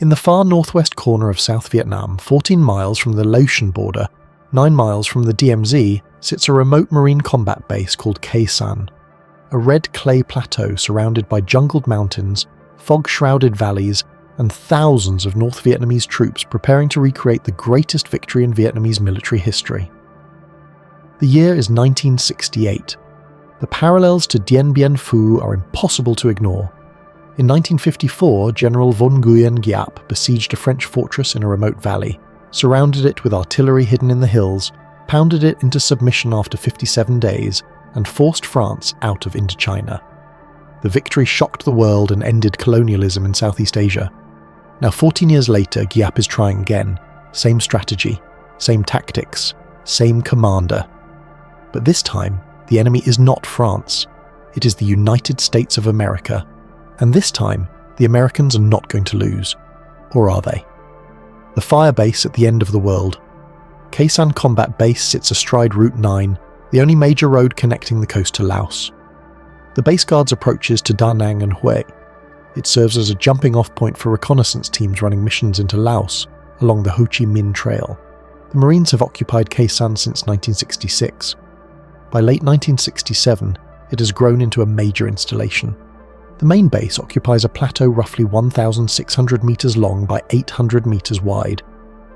In the far northwest corner of South Vietnam, 14 miles from the Laotian border, 9 miles from the DMZ, sits a remote marine combat base called Khe Sanh, a red clay plateau surrounded by jungled mountains, fog-shrouded valleys, and thousands of North Vietnamese troops preparing to recreate the greatest victory in Vietnamese military history. The year is 1968. The parallels to Dien Bien Phu are impossible to ignore. In 1954, General von Nguyen Giap besieged a French fortress in a remote valley, surrounded it with artillery hidden in the hills, pounded it into submission after 57 days, and forced France out of Indochina. The victory shocked the world and ended colonialism in Southeast Asia. Now 14 years later, Giap is trying again. Same strategy, same tactics, same commander. But this time, the enemy is not France. It is the United States of America. And this time, the Americans are not going to lose. Or are they? The fire base at the end of the world. Khe Sanh Combat Base sits astride Route 9, the only major road connecting the coast to Laos. The base guards approaches to Da Nang and Hue. It serves as a jumping-off point for reconnaissance teams running missions into Laos along the Ho Chi Minh Trail. The Marines have occupied Khe Sanh since 1966. By late 1967, it has grown into a major installation. The main base occupies a plateau roughly 1,600 metres long by 800 metres wide,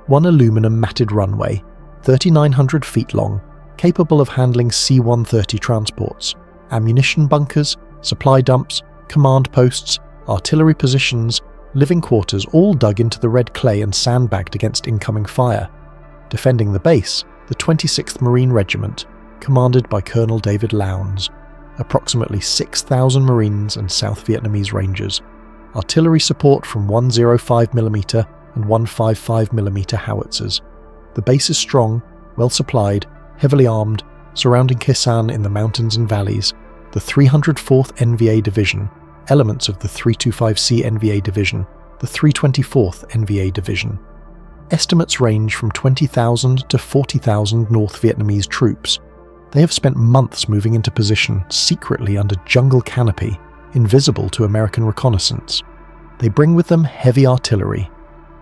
one aluminum matted runway, 3,900 feet long, capable of handling C-130 transports, ammunition bunkers, supply dumps, command posts, artillery positions, living quarters all dug into the red clay and sandbagged against incoming fire. Defending the base, the 26th Marine Regiment, commanded by Colonel David Lowndes, approximately 6,000 Marines and South Vietnamese Rangers, artillery support from 105mm and 155mm howitzers. The base is strong, well supplied, heavily armed, surrounding Khe Sanh in the mountains and valleys. The 304th NVA Division, elements of the 325C NVA Division, the 324th NVA Division. Estimates range from 20,000 to 40,000 North Vietnamese troops. They have spent months moving into position secretly under jungle canopy, invisible to American reconnaissance. They bring with them heavy artillery,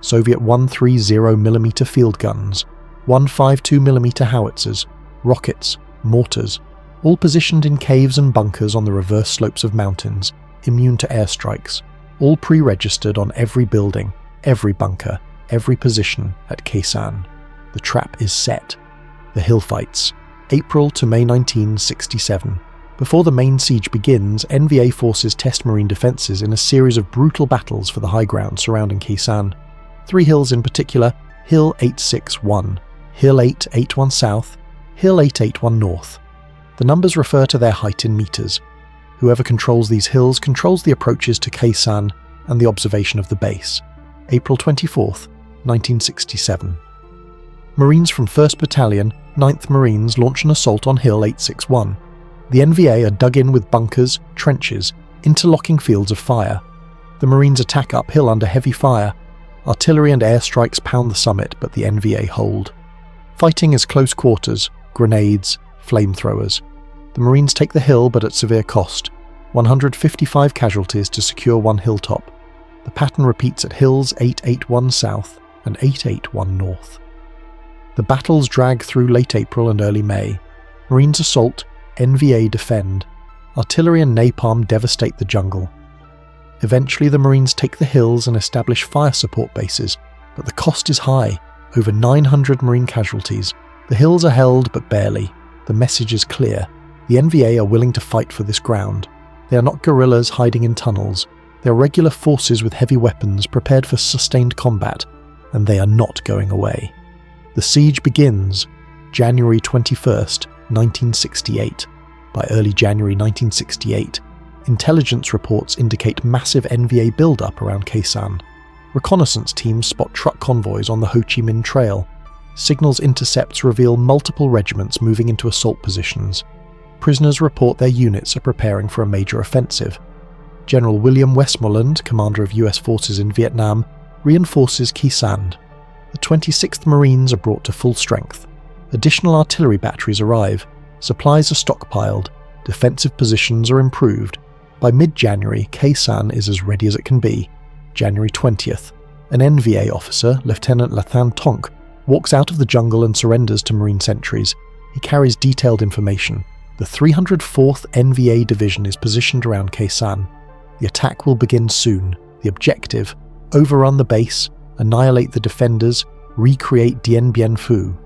Soviet 130mm field guns, 152mm howitzers, rockets, mortars, all positioned in caves and bunkers on the reverse slopes of mountains, immune to airstrikes, all pre-registered on every building, every bunker, every position at Khe Sanh. The trap is set. The hill fights. April to May 1967. Before the main siege begins, NVA forces test marine defences in a series of brutal battles for the high ground surrounding Khe Sanh. 3 hills in particular: Hill 861, Hill 881 South, Hill 881 North. The numbers refer to their height in metres. Whoever controls these hills controls the approaches to Khe Sanh and the observation of the base. April 24th, 1967. Marines from 1st Battalion, 9th Marines launch an assault on Hill 861. The NVA are dug in with bunkers, trenches, interlocking fields of fire. The Marines attack uphill under heavy fire. Artillery and airstrikes pound the summit, but the NVA hold. Fighting is close quarters, grenades, flamethrowers. The Marines take the hill, but at severe cost. 155 casualties to secure one hilltop. The pattern repeats at Hills 881 South and 881 North. The battles drag through late April and early May. Marines assault, NVA defend. Artillery and napalm devastate the jungle. Eventually the Marines take the hills and establish fire support bases, but the cost is high, over 900 Marine casualties. The hills are held, but barely. The message is clear. The NVA are willing to fight for this ground. They are not guerrillas hiding in tunnels. They are regular forces with heavy weapons prepared for sustained combat, and they are not going away. The siege begins January 21st, 1968. By early January 1968, intelligence reports indicate massive NVA build-up around Khe Sanh. Reconnaissance teams spot truck convoys on the Ho Chi Minh Trail. Signals intercepts reveal multiple regiments moving into assault positions. Prisoners report their units are preparing for a major offensive. General William Westmoreland, commander of US forces in Vietnam, reinforces Khe Sanh. The 26th Marines are brought to full strength. Additional artillery batteries arrive. Supplies are stockpiled. Defensive positions are improved. By mid-January, Khe Sanh is as ready as it can be. January 20th. An NVA officer, Lieutenant Lathan Tonk, walks out of the jungle and surrenders to Marine sentries. He carries detailed information. The 304th NVA Division is positioned around Khe Sanh. The attack will begin soon. The objective: overrun the base, annihilate the defenders, recreate Dien Bien Phu.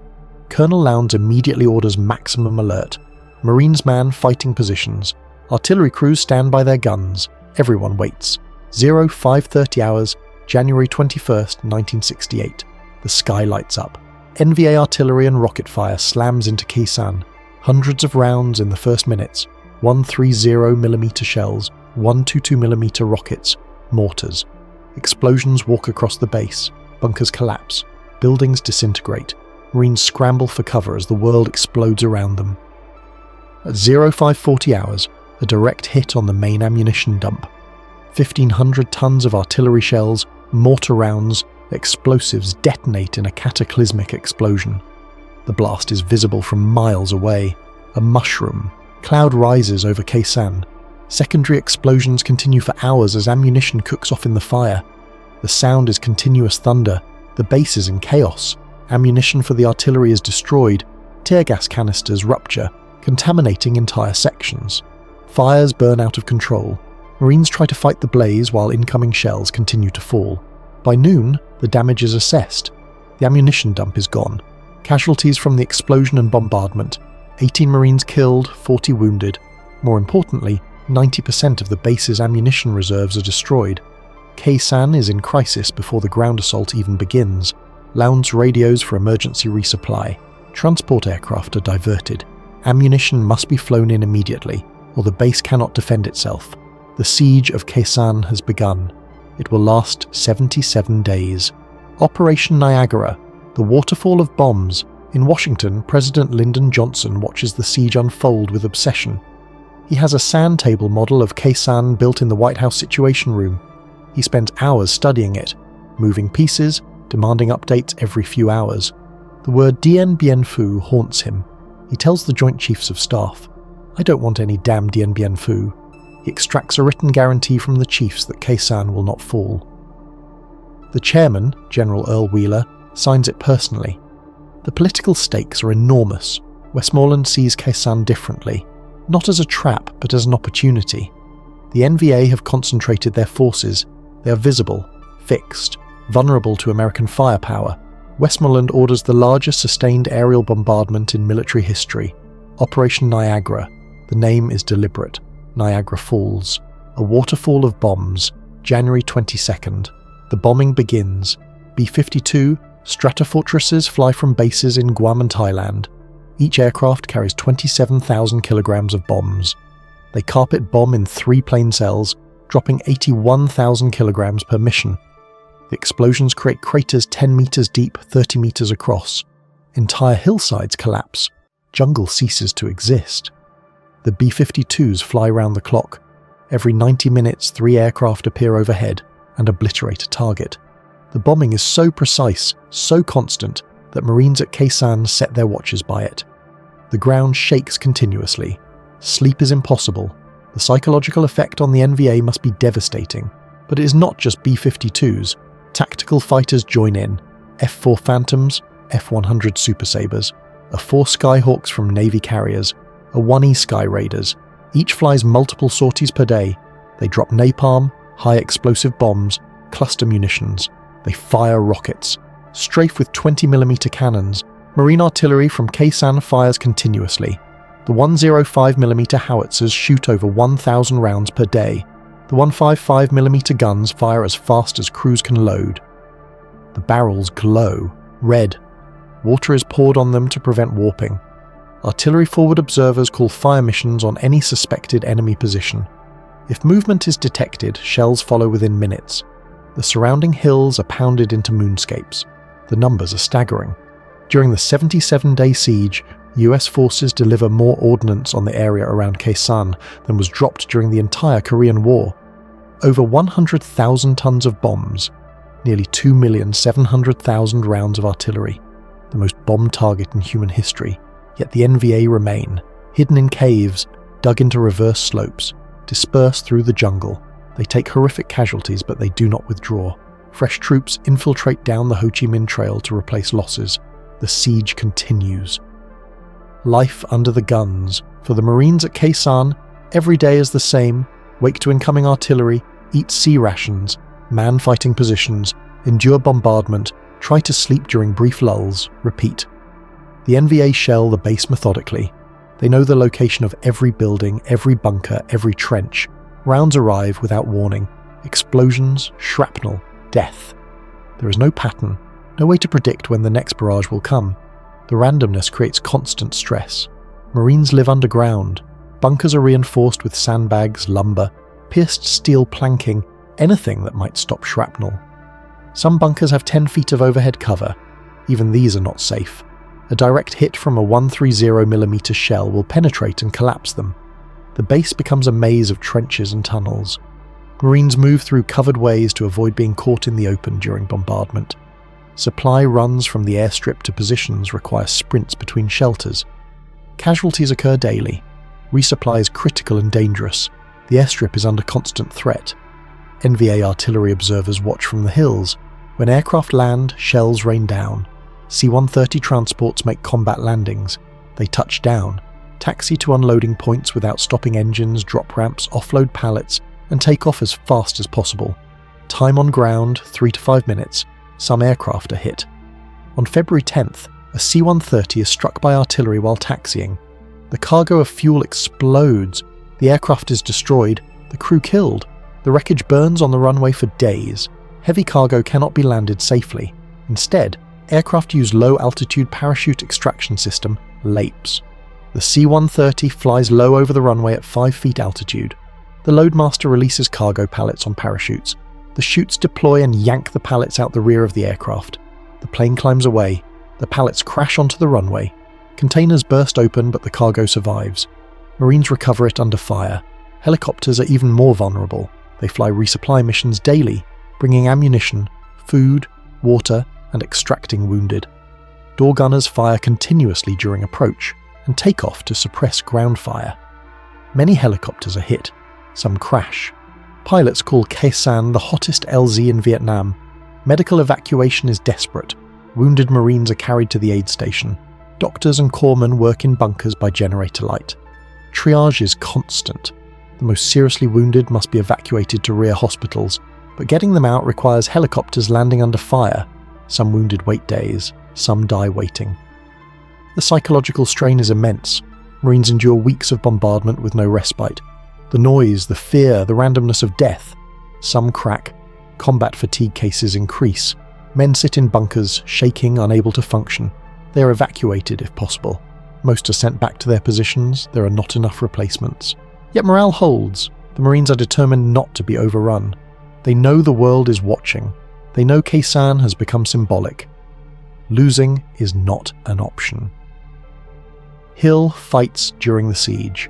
Colonel Lowndes immediately orders maximum alert. Marines man fighting positions. Artillery crews stand by their guns. Everyone waits. 0530 hours, January 21st, 1968. The sky lights up. NVA artillery and rocket fire slams into Khe Sanh. Hundreds of rounds in the first minutes. 130mm shells, 122mm rockets, mortars. Explosions walk across the base. Bunkers collapse. Buildings disintegrate. Marines scramble for cover as the world explodes around them. At 0540 hours, a direct hit on the main ammunition dump. 1,500 tons of artillery shells, mortar rounds, explosives detonate in a cataclysmic explosion. The blast is visible from miles away. A mushroom. Cloud rises over Khe Sanh. Secondary explosions continue for hours as ammunition cooks off in the fire. The sound is continuous thunder. The base is in chaos. Ammunition for the artillery is destroyed. Tear gas canisters rupture, contaminating entire sections. Fires burn out of control. Marines try to fight the blaze while incoming shells continue to fall. By noon, the damage is assessed. The ammunition dump is gone. Casualties from the explosion and bombardment. 18 Marines killed, 40 wounded. More importantly, 90% of the base's ammunition reserves are destroyed. Khe Sanh is in crisis before the ground assault even begins. Lowndes radios for emergency resupply. Transport aircraft are diverted. Ammunition must be flown in immediately, or the base cannot defend itself. The siege of Khe Sanh has begun. It will last 77 days. Operation Niagara, the waterfall of bombs. In Washington, President Lyndon Johnson watches the siege unfold with obsession. He has a sand table model of Khe Sanh built in the White House Situation Room. He spends hours studying it, moving pieces, demanding updates every few hours. The word Dien Bien Phu haunts him. He tells the Joint Chiefs of Staff, "I don't want any damn Dien Bien Phu." He extracts a written guarantee from the chiefs that Khe Sanh will not fall. The chairman, General Earl Wheeler, signs it personally. The political stakes are enormous. Westmoreland sees Khe Sanh differently, not as a trap but as an opportunity. The NVA have concentrated their forces. They are visible, fixed, vulnerable to American firepower. Westmoreland orders the largest sustained aerial bombardment in military history, Operation Niagara. The name is deliberate. Niagara Falls. A waterfall of bombs, January 22nd. The bombing begins. B-52 Stratofortresses fly from bases in Guam and Thailand. Each aircraft carries 27,000 kilograms of bombs. They carpet bomb in 3 plane cells, dropping 81,000 kilograms per mission. The explosions create craters 10 meters deep, 30 meters across. Entire hillsides collapse. Jungle ceases to exist. The B-52s fly round the clock. Every 90 minutes, 3 aircraft appear overhead and obliterate a target. The bombing is so precise, so constant, that Marines at Khe Sanh set their watches by it. The ground shakes continuously. Sleep is impossible. The psychological effect on the NVA must be devastating. But it is not just B-52s. Tactical fighters join in. F-4 Phantoms, F-100 Super Sabres, a 4 Skyhawks from Navy carriers, a 1E Sky Raiders. Each flies multiple sorties per day. They drop napalm, high explosive bombs, cluster munitions. They fire rockets. Strafe with 20mm cannons. Marine artillery from Khe Sanh fires continuously. The 105mm howitzers shoot over 1,000 rounds per day. The 155mm guns fire as fast as crews can load. The barrels glow, red. Water is poured on them to prevent warping. Artillery forward observers call fire missions on any suspected enemy position. If movement is detected, shells follow within minutes. The surrounding hills are pounded into moonscapes. The numbers are staggering. During the 77-day siege, US forces deliver more ordnance on the area around Khe Sanh than was dropped during the entire Korean War. Over 100,000 tons of bombs, nearly 2,700,000 rounds of artillery, the most bombed target in human history. Yet the NVA remain, hidden in caves, dug into reverse slopes, dispersed through the jungle. They take horrific casualties, but they do not withdraw. Fresh troops infiltrate down the Ho Chi Minh Trail to replace losses. The siege continues. Life under the guns. For the Marines at Khe Sanh, every day is the same. Wake to incoming artillery, eat sea rations, man fighting positions, endure bombardment, try to sleep during brief lulls, repeat. The NVA shell the base methodically. They know the location of every building, every bunker, every trench. Rounds arrive without warning. Explosions, shrapnel, death. There is no pattern, no way to predict when the next barrage will come. The randomness creates constant stress. Marines live underground. Bunkers are reinforced with sandbags, lumber, pierced steel planking, anything that might stop shrapnel. Some bunkers have 10 feet of overhead cover. Even these are not safe. A direct hit from a 130mm shell will penetrate and collapse them. The base becomes a maze of trenches and tunnels. Marines move through covered ways to avoid being caught in the open during bombardment. Supply runs from the airstrip to positions require sprints between shelters. Casualties occur daily. Resupply is critical and dangerous. The airstrip is under constant threat. NVA artillery observers watch from the hills. When aircraft land, shells rain down. C-130 transports make combat landings. They touch down, taxi to unloading points without stopping engines, drop ramps, offload pallets, and take off as fast as possible. Time on ground, 3 to 5 minutes. Some aircraft are hit. On February 10th, a C-130 is struck by artillery while taxiing. The cargo of fuel explodes. The aircraft is destroyed. The crew killed. The wreckage burns on the runway for days. Heavy cargo cannot be landed safely. Instead, aircraft use low-altitude parachute extraction system, LAPES. The C-130 flies low over the runway at 5 feet altitude. The loadmaster releases cargo pallets on parachutes. The chutes deploy and yank the pallets out the rear of the aircraft. The plane climbs away. The pallets crash onto the runway. Containers burst open, but the cargo survives. Marines recover it under fire. Helicopters are even more vulnerable. They fly resupply missions daily, bringing ammunition, food, water, and extracting wounded. Door gunners fire continuously during approach and take off to suppress ground fire. Many helicopters are hit. Some crash. Pilots call Khe Sanh the hottest LZ in Vietnam. Medical evacuation is desperate. Wounded Marines are carried to the aid station. Doctors and corpsmen work in bunkers by generator light. Triage is constant. The most seriously wounded must be evacuated to rear hospitals, but getting them out requires helicopters landing under fire. Some wounded wait days, some die waiting. The psychological strain is immense. Marines endure weeks of bombardment with no respite. The noise, the fear, the randomness of death. Some crack. Combat fatigue cases increase. Men sit in bunkers, shaking, unable to function. They are evacuated if possible. Most are sent back to their positions. There are not enough replacements. Yet morale holds. The Marines are determined not to be overrun. They know the world is watching. They know Khe Sanh has become symbolic. Losing is not an option. Hill fights during the siege.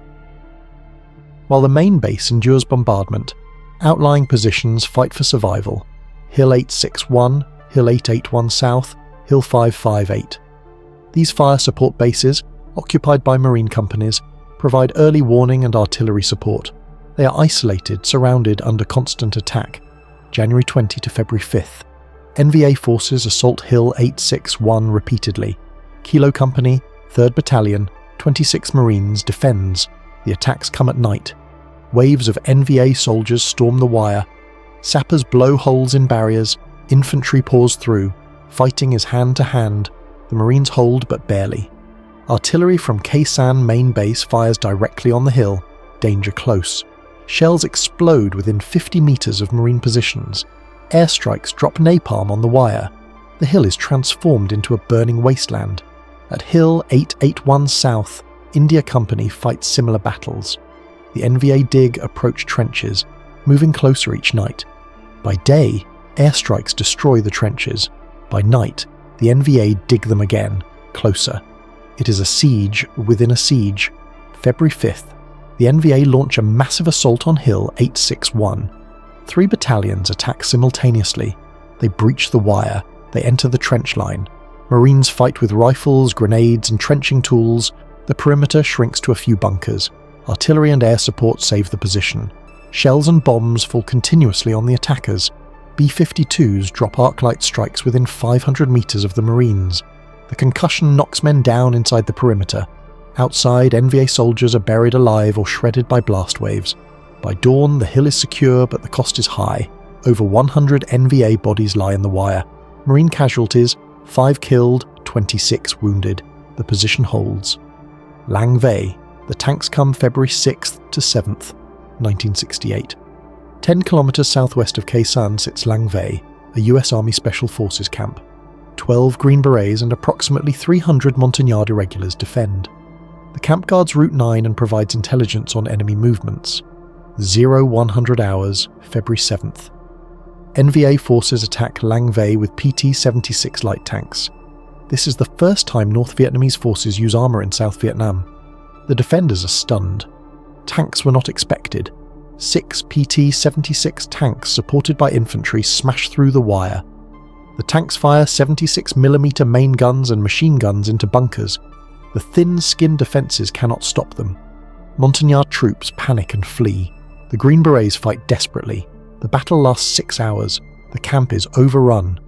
While the main base endures bombardment, outlying positions fight for survival. Hill 861, Hill 881 South, Hill 558. These fire support bases, occupied by Marine companies, provide early warning and artillery support. They are isolated, surrounded, under constant attack. January 20 to February 5th. NVA forces assault Hill 861 repeatedly. Kilo Company, 3rd Battalion, 26 Marines defends. The attacks come at night. Waves of NVA soldiers storm the wire. Sappers blow holes in barriers. Infantry pours through. Fighting is hand to hand. The Marines hold but barely. Artillery from Khe Sanh main base fires directly on the hill. Danger close. Shells explode within 50 meters of Marine positions. Airstrikes drop napalm on the wire. The hill is transformed into a burning wasteland. At Hill 881 South, India Company fights similar battles. The NVA dig approach trenches, moving closer each night. By day, airstrikes destroy the trenches. By night, the NVA dig them again, closer. It is a siege within a siege. February 5th, the NVA launch a massive assault on Hill 861. 3 battalions attack simultaneously. They breach the wire. They enter the trench line. Marines fight with rifles, grenades, and trenching tools. The perimeter shrinks to a few bunkers. Artillery and air support save the position. Shells and bombs fall continuously on the attackers. B-52s drop arc-light strikes within 500 meters of the Marines. The concussion knocks men down inside the perimeter. Outside, NVA soldiers are buried alive or shredded by blast waves. By dawn, the hill is secure, but the cost is high. Over 100 NVA bodies lie in the wire. Marine casualties, 5 killed, 26 wounded. The position holds. Lang Vei. The tanks come February 6th to 7th, 1968. 10 kilometers southwest of Khe Sanh sits Lang Vei, a US Army Special Forces camp. 12 Green Berets and approximately 300 Montagnard irregulars defend. The camp guards Route 9 and provides intelligence on enemy movements. 0100 hours, February 7th. NVA forces attack Lang Vei with PT-76 light tanks. This is the first time North Vietnamese forces use armour in South Vietnam. The defenders are stunned. Tanks were not expected. 6 PT-76 tanks supported by infantry smash through the wire. The tanks fire 76mm main guns and machine guns into bunkers. The thin-skinned defences cannot stop them. Montagnard troops panic and flee. The Green Berets fight desperately. The battle lasts 6 hours. The camp is overrun.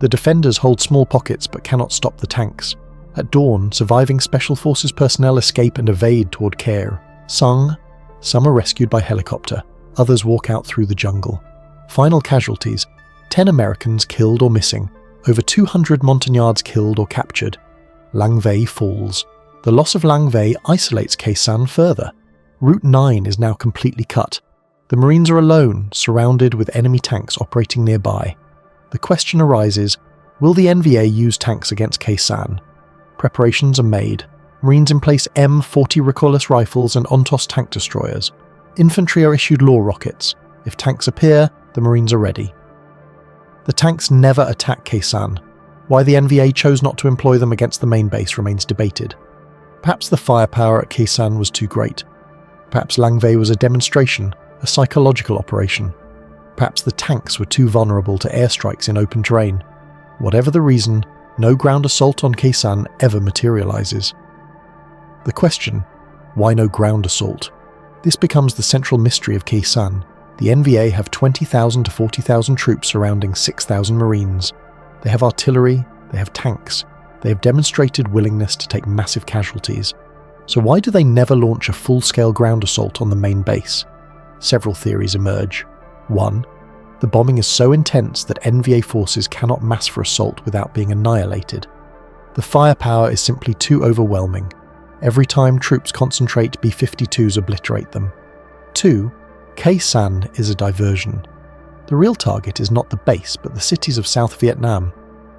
The defenders hold small pockets but cannot stop the tanks. At dawn, surviving Special Forces personnel escape and evade toward Khe Sanh. Some are rescued by helicopter. Others walk out through the jungle. Final casualties: 10 Americans killed or missing. Over 200 Montagnards killed or captured. Lang Vei falls. The loss of Lang Vei isolates Khe Sanh further. Route 9 is now completely cut. The Marines are alone, surrounded with enemy tanks operating nearby. The question arises, will the NVA use tanks against Khe Sanh? Preparations are made. Marines emplace M40 recoilless rifles and Ontos tank destroyers. Infantry are issued law rockets. If tanks appear, the Marines are ready. The tanks never attack Khe Sanh. Why the NVA chose not to employ them against the main base remains debated. Perhaps the firepower at Khe Sanh was too great. Perhaps Lang Vei was a demonstration, a psychological operation. Perhaps the tanks were too vulnerable to airstrikes in open terrain. Whatever the reason, no ground assault on Khe Sanh ever materializes. The question, why no ground assault? This becomes the central mystery of Khe Sanh. The NVA have 20,000 to 40,000 troops surrounding 6,000 Marines. They have artillery, they have tanks, they have demonstrated willingness to take massive casualties. So why do they never launch a full-scale ground assault on the main base? Several theories emerge. 1. The bombing is so intense that NVA forces cannot mass for assault without being annihilated. The firepower is simply too overwhelming. Every time troops concentrate, B-52s obliterate them. 2. Khe Sanh is a diversion. The real target is not the base, but the cities of South Vietnam.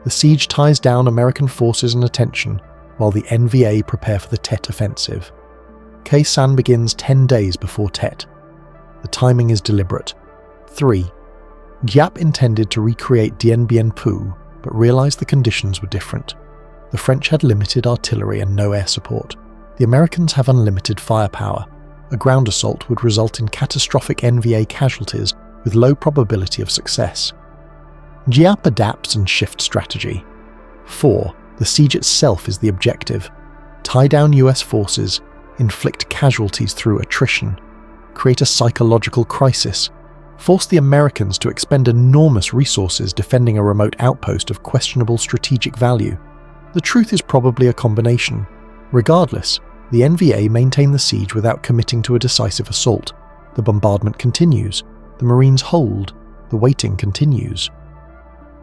The siege ties down American forces and attention, while the NVA prepare for the Tet offensive. Khe Sanh begins 10 days before Tet. The timing is deliberate. 3. Giap intended to recreate Dien Bien Phu, but realized the conditions were different. The French had limited artillery and no air support. The Americans have unlimited firepower. A ground assault would result in catastrophic NVA casualties with low probability of success. Giap adapts and shifts strategy. 4. The siege itself is the objective. Tie down US forces, inflict casualties through attrition, create a psychological crisis, force the Americans to expend enormous resources defending a remote outpost of questionable strategic value. The truth is probably a combination. Regardless, the NVA maintain the siege without committing to a decisive assault. The bombardment continues. The Marines hold. The waiting continues.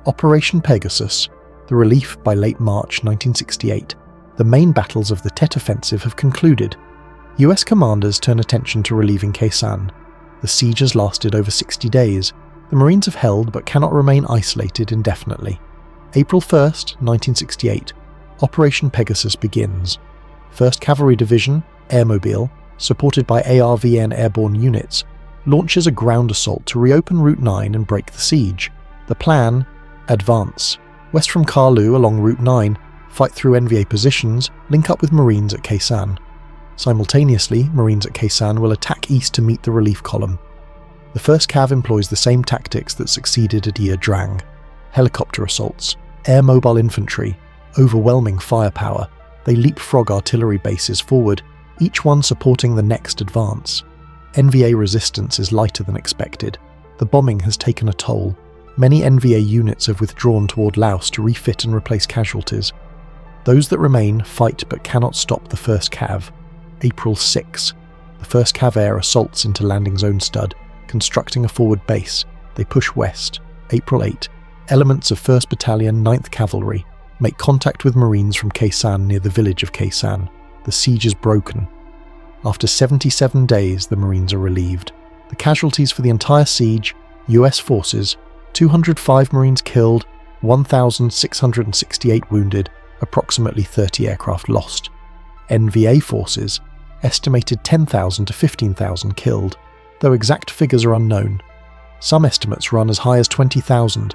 Operation Pegasus. The relief by late March 1968. The main battles of the Tet offensive have concluded. US commanders turn attention to relieving Khe Sanh. The siege has lasted over 60 days. The Marines have held but cannot remain isolated indefinitely. April 1st, 1968. Operation Pegasus begins. 1st Cavalry Division, Airmobile, supported by ARVN airborne units, launches a ground assault to reopen Route 9 and break the siege. The plan: advance. West from Kha Lu along Route 9, fight through NVA positions, link up with Marines at Khe Sanh. Simultaneously, Marines at Khe Sanh will attack east to meet the relief column. The 1st Cav employs the same tactics that succeeded at Ia Drang. Helicopter assaults, air mobile infantry, overwhelming firepower. They leapfrog artillery bases forward, each one supporting the next advance. NVA resistance is lighter than expected. The bombing has taken a toll. Many NVA units have withdrawn toward Laos to refit and replace casualties. Those that remain fight but cannot stop the 1st Cav. April 6. The 1st Cav Air assaults into Landing Zone Stud, constructing a forward base. They push west. April 8. Elements of 1st Battalion, 9th Cavalry make contact with Marines from Khe Sanh near the village of Khe Sanh. The siege is broken. After 77 days, the Marines are relieved. The casualties for the entire siege: US forces, 205 Marines killed, 1,668 wounded, approximately 30 aircraft lost. NVA forces, estimated 10,000 to 15,000 killed, though exact figures are unknown. Some estimates run as high as 20,000.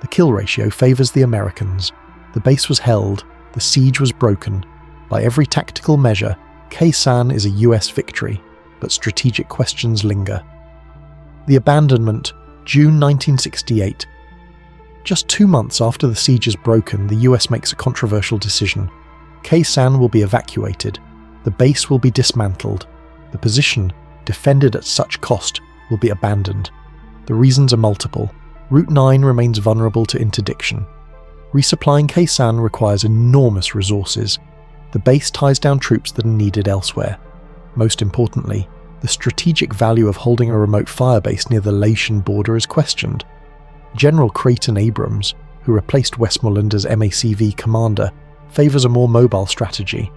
The kill ratio favours the Americans. The base was held, the siege was broken. By every tactical measure, Khe Sanh is a US victory, but strategic questions linger. The abandonment, June 1968. Just 2 months after the siege is broken, the US makes a controversial decision. Khe Sanh will be evacuated. The base will be dismantled. The position, defended at such cost, will be abandoned. The reasons are multiple. Route 9 remains vulnerable to interdiction. Resupplying Khe Sanh requires enormous resources. The base ties down troops that are needed elsewhere. Most importantly, the strategic value of holding a remote firebase near the Laotian border is questioned. General Creighton Abrams, who replaced Westmoreland as MACV commander, favours a more mobile strategy.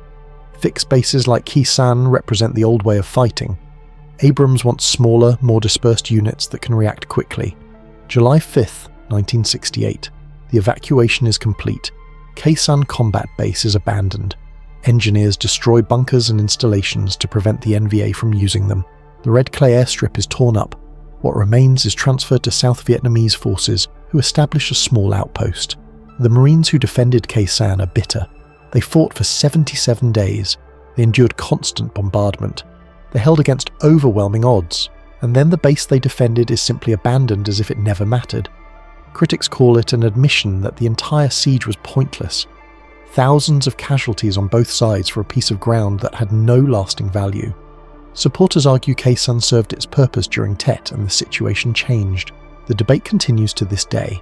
Fixed bases like Khe Sanh represent the old way of fighting. Abrams wants smaller, more dispersed units that can react quickly. July 5, 1968. The evacuation is complete. Khe Sanh Combat Base is abandoned. Engineers destroy bunkers and installations to prevent the NVA from using them. The red clay airstrip is torn up. What remains is transferred to South Vietnamese forces, who establish a small outpost. The Marines who defended Khe Sanh are bitter. They fought for 77 days. They endured constant bombardment. They held against overwhelming odds, and then the base they defended is simply abandoned as if it never mattered. Critics call it an admission that the entire siege was pointless. Thousands of casualties on both sides for a piece of ground that had no lasting value. Supporters argue Khe Sanh served its purpose during Tet and the situation changed. The debate continues to this day.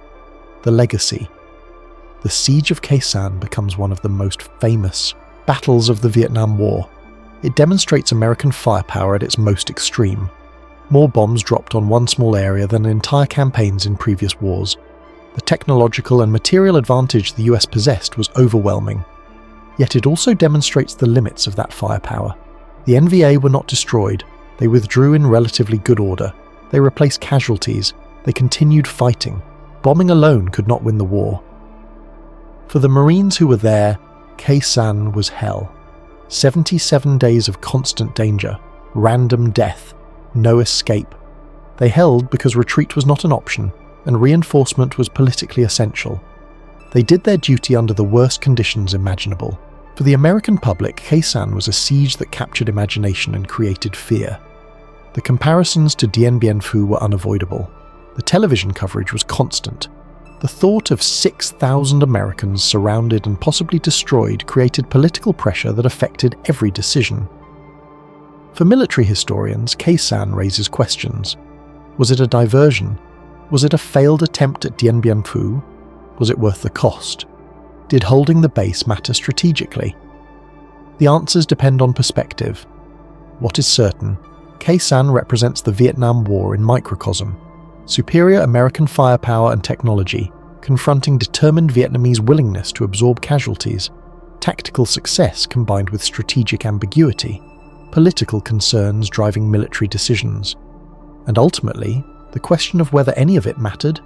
The legacy. The Siege of Khe Sanh becomes one of the most famous battles of the Vietnam War. It demonstrates American firepower at its most extreme. More bombs dropped on one small area than entire campaigns in previous wars. The technological and material advantage the US possessed was overwhelming. Yet it also demonstrates the limits of that firepower. The NVA were not destroyed. They withdrew in relatively good order. They replaced casualties. They continued fighting. Bombing alone could not win the war. For the Marines who were there, Khe Sanh was hell. 77 days of constant danger, random death, no escape. They held because retreat was not an option, and reinforcement was politically essential. They did their duty under the worst conditions imaginable. For the American public, Khe Sanh was a siege that captured imagination and created fear. The comparisons to Dien Bien Phu were unavoidable. The television coverage was constant. The thought of 6,000 Americans surrounded and possibly destroyed created political pressure that affected every decision. For military historians, Khe Sanh raises questions. Was it a diversion? Was it a failed attempt at Dien Bien Phu? Was it worth the cost? Did holding the base matter strategically? The answers depend on perspective. What is certain, Khe Sanh represents the Vietnam War in microcosm. Superior American firepower and technology, confronting determined Vietnamese willingness to absorb casualties, tactical success combined with strategic ambiguity, political concerns driving military decisions, and ultimately, the question of whether any of it mattered.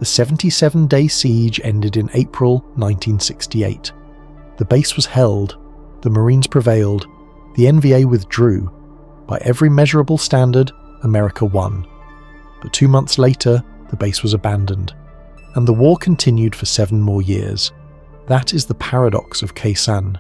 The 77-day siege ended in April 1968. The base was held, the Marines prevailed, the NVA withdrew. By every measurable standard, America won. But 2 months later, the base was abandoned, and the war continued for 7 more years. That is the paradox of Khe Sanh.